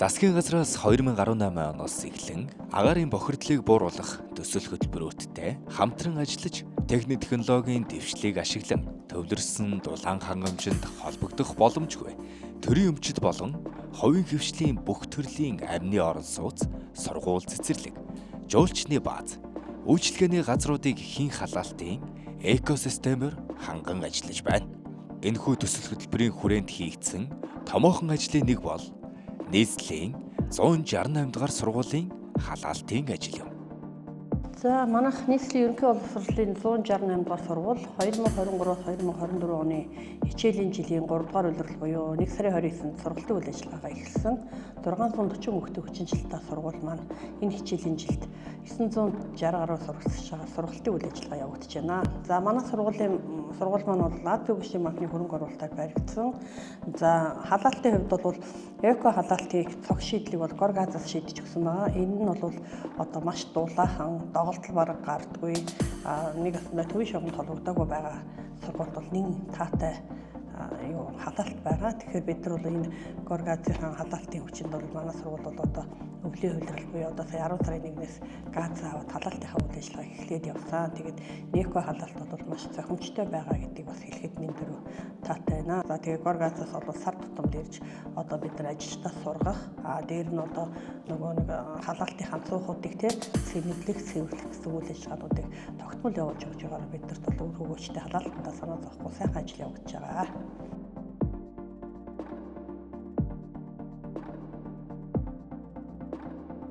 Засгийн газраас 2018 оноос эхлэн агаарын бохирдлыг бууруулах төсөл хөтөлбөрүүдтэй хамтран ажиллаж техник технологийн дэвшлиг ашиглан төвлөрсөн дулаан хангамжинд холбогдох боломжгүй төрийн өмчит болон хувийн хвшлийн бүх төрлийн амны орон сууц, сургууль цэцэрлэг, жуулчны бааз, үйлчлэгээний газруудыг хэн халаалтын экосистемээр ханган ажиллаж байна. Энэхүү төсөл хөтөлбөрийн хүрээнд хийгдсэн томоохон ажлын нэг бол нийслэлийн 168 дугаар сургуулийн халаалтын ажил юм. За манайх нийслэлийн ерөнхий боловсролын 168 дугаар сургууль 2023-2024 оны хичээлийн жилийн 3 дугаар улирал буюу 1 сарын 29-нд сургалтын үйл ажиллагаагаа эхэлсэн. 640 хүүхдийн хүчинжилттэй сургууль маань энэ хичээлийн жилд 960 гаруй сурагчдаа сургалтын үйл ажиллагаа явагдаж байна. За манай сургууль маань бол Азийн хөгжлийн банкны хөрөнгө оруулалтаар баригдсан. За халаалтын хувьд бол эко халаалтыг цог шийдлийг бол гор газаас шийдэж өгсөн байгаа. Энэ нь бол одоо маш дулаахан доголдол бараг гардаггүй нэг асуумай төвийн шугамд холбогдоогүй байгаа сургуульд бол нэг таатай халаалт байгаа. Тэгэхээр бид нар бол энэ гор газрын халаалтын хүчинд бол манай сургууль бол одоо өвлийн хувилрал буюу одоо сая 10 сарын 1-ээс газ аваад халаалтынхаа үйл ажиллагааг эхлээд явсан. Тэгээд эко халаалт бол маш зохимжтой байгаа гэдгийг бас хэлэхэд мэндэрүү таатай байна. За тэгээд гор газраас бол сар тутамд ирж одоо бид нар ажилчдаа сургах дээр нь одоо нөгөө нэг халаалтын цуухуудыг цэвэрлэх гэсэн үйл ажиллагаануудыг тогтмол явуулж өгч байгаагаар бид нарт бол өр хөгөөчтэй халаалтандаа санаа зовхгүй сайхан ажил явагдаж байгаа.